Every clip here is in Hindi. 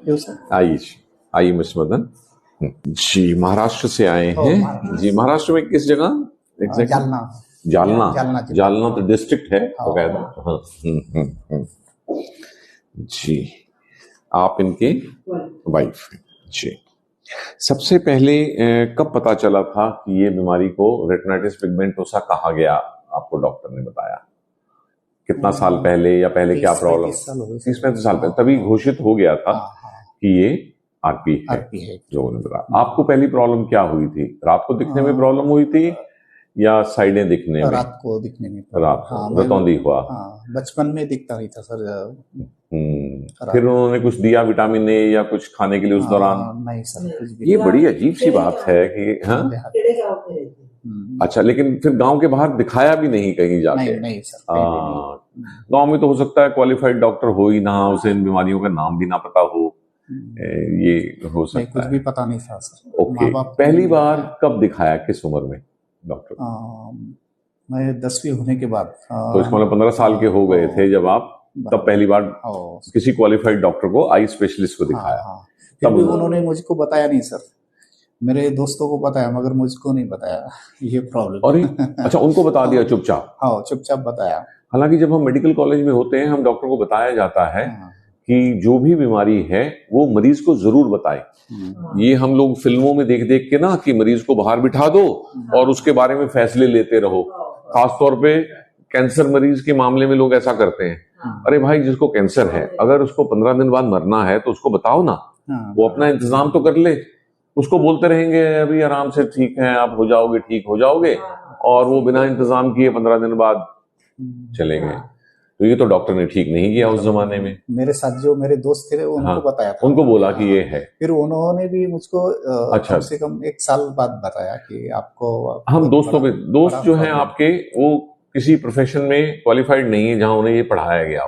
आइए आइए मिस्टर मदन जी, महाराष्ट्र से आए हैं जी। महाराष्ट्र में किस जगह एग्जैक्ट? जालना। जालना जालना तो डिस्ट्रिक्ट है बकायदा। हाँ, जी, आप इनके वाइफ हैं जी। सबसे पहले कब पता चला था कि ये बीमारी को रेटिनाइटिस पिगमेंटोसा कहा गया? आपको डॉक्टर ने बताया कितना साल पहले, या पहले क्या प्रॉब्लम? 30-35 साल पहले तभी घोषित हो गया था कि ये आरपी है। लोगों ने बताया। आपको पहली प्रॉब्लम क्या हुई थी? रात को दिखने में प्रॉब्लम हुई थी या साइडें दिखने में? रात को दिखने में। रात को रतौंधी हुआ? बचपन में दिखता नहीं था सर। फिर उन्होंने कुछ दिया विटामिन ए या कुछ खाने के लिए उस दौरान? नहीं सर, कुछ भी। ये बड़ी अजीब सी बात है कि हाँ। अच्छा, लेकिन फिर गांव के बाहर दिखाया भी नहीं कहीं जाके? नहीं सर। गांव में तो हो सकता है क्वालिफाइड डॉक्टर हो ही ना, उसे इन बीमारियों का नाम भी ना पता हो, ये हो सकता है। कुछ भी पता नहीं था सर। ओके, पहली बार कब दिखाया, किस उम्र में डॉक्टर? मैं 10वीं होने के बाद। तो इसका मतलब 15 साल के हो गए थे जब आप तब पहली बार किसी क्वालिफाइड डॉक्टर को, आई स्पेशलिस्ट को दिखाया? तब उन्होंने मुझको बताया नहीं सर, मेरे दोस्तों को बताया मगर मुझको नहीं बताया ये प्रॉब्लम। अरे अच्छा, उनको बता दिया चुपचाप? हाँ, चुपचाप बताया। हालांकि जब हम मेडिकल कॉलेज में होते हैं, हम डॉक्टर को बताया जाता है कि जो भी बीमारी है वो मरीज को जरूर बताए। ये हम लोग फिल्मों में देख देख के ना कि मरीज को बाहर बिठा दो और उसके बारे में फैसले लेते रहो। खासतौर पे कैंसर मरीज के मामले में लोग ऐसा करते हैं। अरे भाई, जिसको कैंसर है अगर उसको 15 दिन बाद मरना है तो उसको बताओ ना, वो अपना इंतजाम तो कर ले। उसको बोलते रहेंगे अभी आराम से ठीक है, आप हो जाओगे, ठीक हो जाओगे, और वो बिना इंतजाम किए 15 दिन बाद चले गए। तो ये तो डॉक्टर ने ठीक नहीं किया उस जमाने में। मेरे साथ जो मेरे दोस्त थे उनको बताया था, उनको बोला कि ये है। फिर उन्होंने भी मुझको अच्छा, कम से कम 1 साल बाद बताया कि आपको। हम दोस्त जो हैं आपके, वो किसी प्रोफेशन में क्वालिफाइड नहीं है जहां उन्हें ये पढ़ाया गया।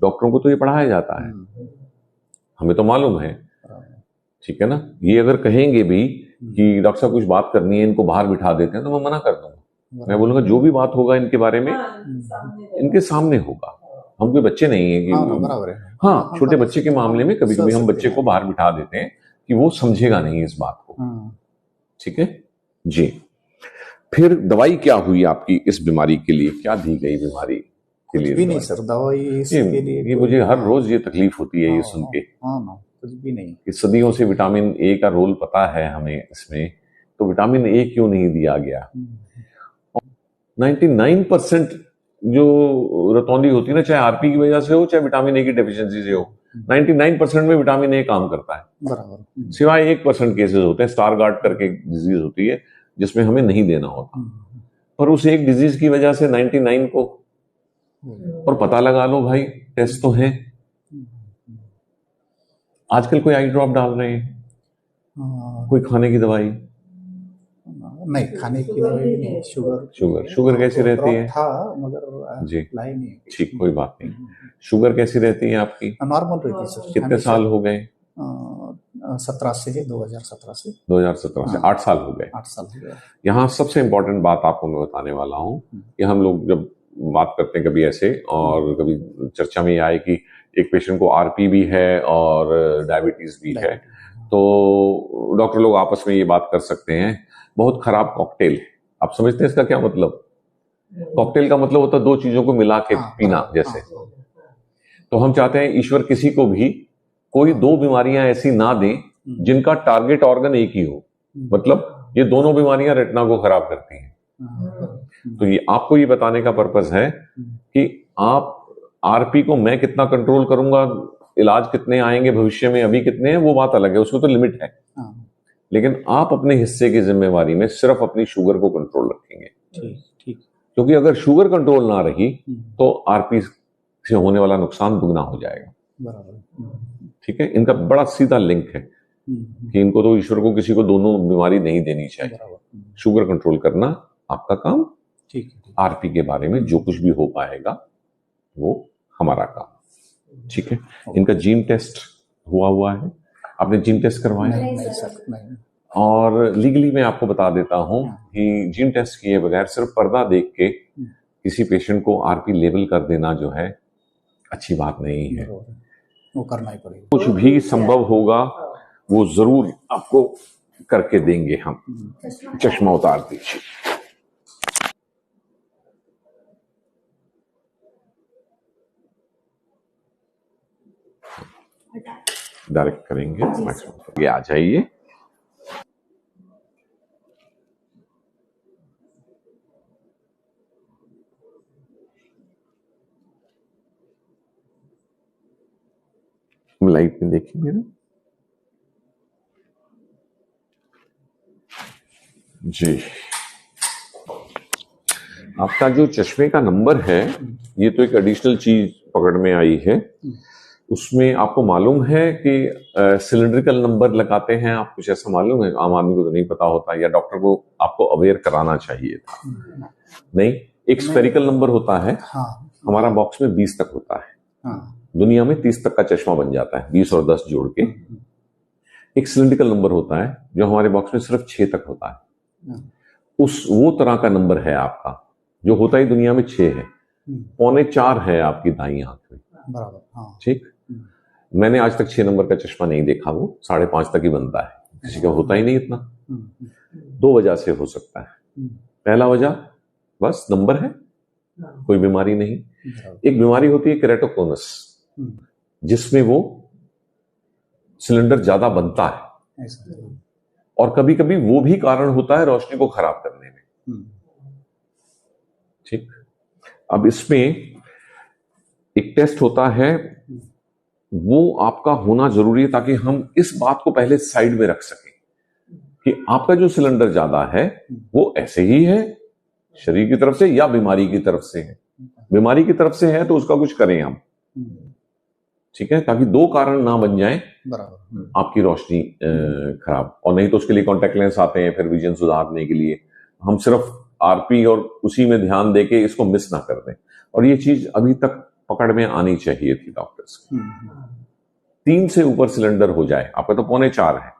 डॉक्टरों को तो ये पढ़ाया जाता है, हमें तो मालूम है, ठीक है ना। ये अगर कहेंगे भी कि डॉक्टर साहब कुछ बात करनी है, इनको बाहर बिठा देते हैं, तो मैं मना कर दूंगा। मैं बोलूंगा जो भी बात होगा इनके बारे में इनके सामने होगा। हम कोई बच्चे नहीं है कि हाँ, छोटे बच्चे के मामले में कभी कभी हम बच्चे को बाहर बिठा देते हैं कि वो समझेगा नहीं इस बात को, ठीक है जी। फिर दवाई क्या हुई आपकी इस बीमारी के लिए? क्या दी गई बीमारी के लिए? भी नहीं सर, दवाई इसके लिए ये मुझे हर रोज ये तकलीफ होती है ये सुन के। कुछ भी नहीं। कि सदियों से विटामिन ए का रोल पता है हमें इसमें, तो विटामिन ए क्यों नहीं दिया गया? 99% जो रतौंधी होती है ना, चाहे आरपी की वजह से हो चाहे विटामिन ए की डेफिशिएंसी से हो, 99% में विटामिन ए काम करता है। बराबर। सिवाय 1% केसेस होते हैं, स्टारगार्ड करके डिजीज होती है जिसमें हमें नहीं देना होता, पर उस एक डिजीज की वजह से 99 को। और पता लगा लो भाई, टेस्ट तो है। आजकल कोई आई ड्रॉप डाल रहे हैं, कोई खाने की दवाई नहीं, खाने की दवाई भी नहीं। शुगर कैसी रहती है? था मगर जी लाई नहीं। ठीक, कोई बात नहीं। शुगर कैसी रहती है आपकी? नॉर्मल रहती है सर। कितने साल हो गए? 17 से 2017 से 8 साल हो गए। 8 साल हो गए। यहाँ सबसे इम्पोर्टेंट बात आपको मैं बताने वाला हूँ कि हम लोग जब बात करते हैं कभी ऐसे, और कभी चर्चा में आए कि एक पेशेंट को आरपी भी है और डायबिटीज भी है, तो डॉक्टर लोग आपस में ये बात कर सकते हैं बहुत खराब कॉकटेल है। आप समझते हैं इसका क्या मतलब? कॉकटेल का मतलब होता है 2 चीजों को मिला के पीना जैसे। तो हम चाहते हैं ईश्वर किसी को भी कोई 2 बीमारियां ऐसी ना दे जिनका टारगेट ऑर्गन एक ही हो। मतलब ये दोनों बीमारियां रेटिना को खराब करती हैं। तो ये आपको ये बताने का पर्पस है कि आप आरपी को मैं कितना कंट्रोल करूंगा, इलाज कितने आएंगे भविष्य में, अभी कितने हैं वो बात अलग है, उसमें तो लिमिट है। लेकिन आप अपने हिस्से की जिम्मेवारी में सिर्फ अपनी शुगर को कंट्रोल रखेंगे। ठीक। क्योंकि अगर शुगर कंट्रोल ना रही तो आरपी से होने वाला नुकसान दुगना हो जाएगा। बराबर। ठीक है, इनका बड़ा सीधा लिंक है कि इनको तो ईश्वर को किसी को दोनों बीमारी नहीं देनी चाहिए। शुगर कंट्रोल करना आपका काम, ठीक। आरपी के बारे में जो कुछ भी हो पाएगा वो हमारा काम, ठीक है। इनका जीन टेस्ट हुआ है? आपने जीन टेस्ट करवाया? नहीं। और लीगली मैं आपको बता देता हूं कि जीन टेस्ट किए बगैर सिर्फ पर्दा देख के किसी पेशेंट को आरपी लेबल कर देना जो है अच्छी बात नहीं है। वो करना ही पड़ेगा। कुछ भी संभव होगा वो जरूर आपको करके देंगे हम। चश्मा उतार दीजिए। डायरेक्ट करेंगे, ये आ जाइए। लाइट में देखेंगे ना जी। आपका जो चश्मे का नंबर है, ये तो एक एडिशनल चीज पकड़ में आई है। उसमें आपको मालूम है कि सिलिंड्रिकल नंबर लगाते हैं आप, कुछ ऐसा मालूम है? आम आदमी को तो नहीं पता होता, या डॉक्टर को आपको अवेयर कराना चाहिए था। नहीं, एक स्फेरिकल नंबर होता है। हाँ, हमारा बॉक्स में 20 तक होता है। हाँ, दुनिया में 30 तक का चश्मा बन जाता है, 20 और 10 जोड़ के। एक सिलिंड्रिकल नंबर होता है जो हमारे बॉक्स में सिर्फ 6 तक होता है। उस वो तरह का नंबर है आपका, जो होता ही दुनिया में 6 है। 3.25 है आपकी दाईं आंख में। बराबर, हाँ। ठीक। मैंने आज तक 6 नंबर का चश्मा नहीं देखा, वो 5.5 तक ही बनता है, किसी का होता ही नहीं इतना। 2 वजह से हो सकता है। पहला वजह बस नंबर है, कोई बीमारी नहीं। एक बीमारी होती है केराटोकोनस, जिसमें वो सिलेंडर ज्यादा बनता है, और कभी कभी वो भी कारण होता है रोशनी को खराब करने में। ठीक। अब इसमें एक टेस्ट होता है, वो आपका होना जरूरी है ताकि हम इस बात को पहले साइड में रख सकें कि आपका जो सिलेंडर ज्यादा है वो ऐसे ही है शरीर की तरफ से या बीमारी की तरफ से है। बीमारी की तरफ से है तो उसका कुछ करें हम, ठीक है, ताकि 2 कारण ना बन जाए आपकी रोशनी खराब। और नहीं तो उसके लिए कॉन्टेक्ट लेंस आते हैं फिर विजन सुधारने के लिए। हम सिर्फ आरपी और उसी में ध्यान देके इसको मिस ना कर दें। और ये चीज अभी तक पकड़ में आनी चाहिए थी डॉक्टर्स को। 3 से ऊपर सिलेंडर हो जाए, आपका तो 3.25 है,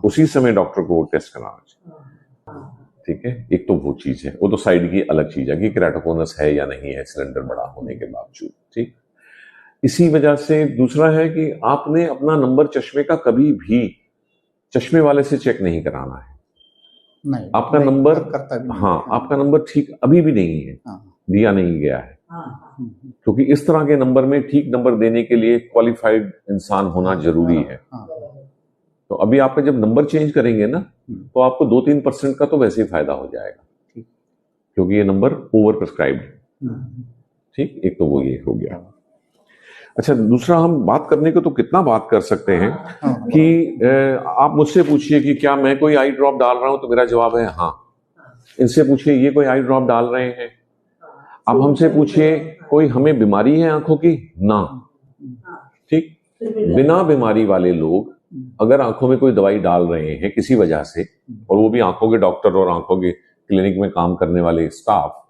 उसी समय डॉक्टर को टेस्ट कराना चाहिए। ठीक है, एक तो वो चीज है, वो तो साइड की अलग चीज है कि केराटोकोनस है या नहीं है सिलेंडर बड़ा होने के बावजूद। ठीक। इसी वजह से दूसरा है कि आपने अपना नंबर चश्मे का कभी भी चश्मे वाले से चेक नहीं कराना है। नहीं, आपका नहीं, नंबर करता भी नहीं। हाँ, आपका नंबर ठीक अभी भी नहीं है, दिया नहीं गया है। क्योंकि इस तरह के नंबर में ठीक नंबर देने के लिए क्वालिफाइड इंसान होना जरूरी है। तो अभी आपका जब नंबर चेंज करेंगे ना, तो आपको 2-3% का तो वैसे ही फायदा हो जाएगा, क्योंकि ये नंबर ओवर प्रिस्क्राइब्ड है। ठीक। एक तो वो ये हो गया। अच्छा, दूसरा हम बात करने को तो कितना बात कर सकते हैं कि आप मुझसे पूछिए कि क्या मैं कोई आई ड्रॉप डाल रहा हूं, तो मेरा जवाब है हाँ। इनसे पूछिए ये कोई आई ड्रॉप डाल रहे हैं। अब हमसे पूछिए कोई हमें बीमारी है आंखों की, ना। ठीक। बिना बीमारी वाले लोग अगर आंखों में कोई दवाई डाल रहे हैं किसी वजह से, और वो भी आंखों के डॉक्टर और आंखों के क्लिनिक में काम करने वाले स्टाफ,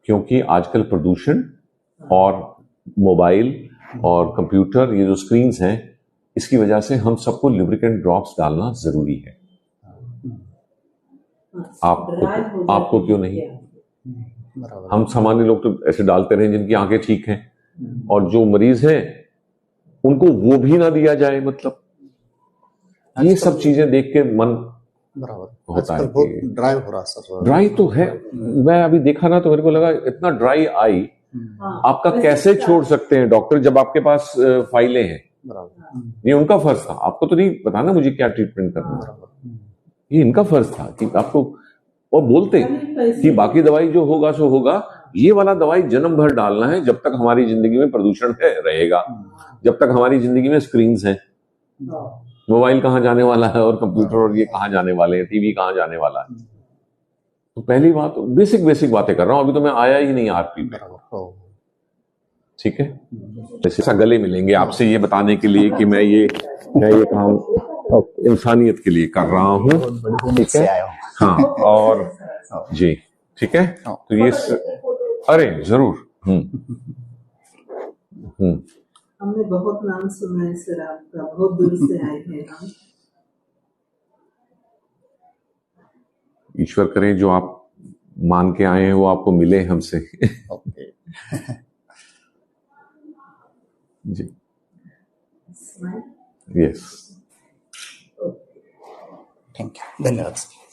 क्योंकि आजकल प्रदूषण और मोबाइल और कंप्यूटर, ये जो स्क्रीन्स हैं, इसकी वजह से हम सबको लुब्रिकेंट ड्रॉप्स डालना जरूरी है। आपको क्यों नहीं? हम सामान्य लोग तो ऐसे डालते रहे जिनकी आंखें ठीक हैं, और जो मरीज हैं उनको वो भी ना दिया जाए। मतलब ये सब चीजें देख के मन होता है बहुत ड्राई हो रहा सर। ड्राई तो है, मैं अभी देखा ना तो मेरे को लगा इतना ड्राई आई आपका कैसे छोड़ सकते हैं डॉक्टर, जब आपके पास फाइलें हैं। ये उनका फर्ज था, आपको तो नहीं बताना मुझे क्या ट्रीटमेंट करना, ये इनका फर्ज था कि आपको, और बोलते कि बाकी दवाई जो होगा सो होगा, ये वाला दवाई जन्म भर डालना है जब तक हमारी जिंदगी में प्रदूषण है रहेगा, जब तक हमारी जिंदगी में स्क्रीन्स हैं। मोबाइल कहाँ जाने वाला है, और कंप्यूटर और ये कहाँ जाने वाले हैं, टीवी कहाँ जाने वाला है। तो पहली बात, बेसिक बातें कर रहा हूं, अभी तो मैं आया ही नहीं आरपी पे। ठीक है, जैसे गले मिलेंगे आपसे ये बताने के लिए कि मैं ये काम इंसानियत के लिए कर रहा हूँ। ठीक है, हाँ, और जी ठीक है, तो ये अरे जरूर। हमने बहुत नाम सुना है सर आपका, बहुत दूर से आए हैं हम। ईश्वर करे जो आप मान के आए हैं वो आपको मिले हमसे। जी। Smile. Yes. Okay. Thank you, धन्यवाद सर।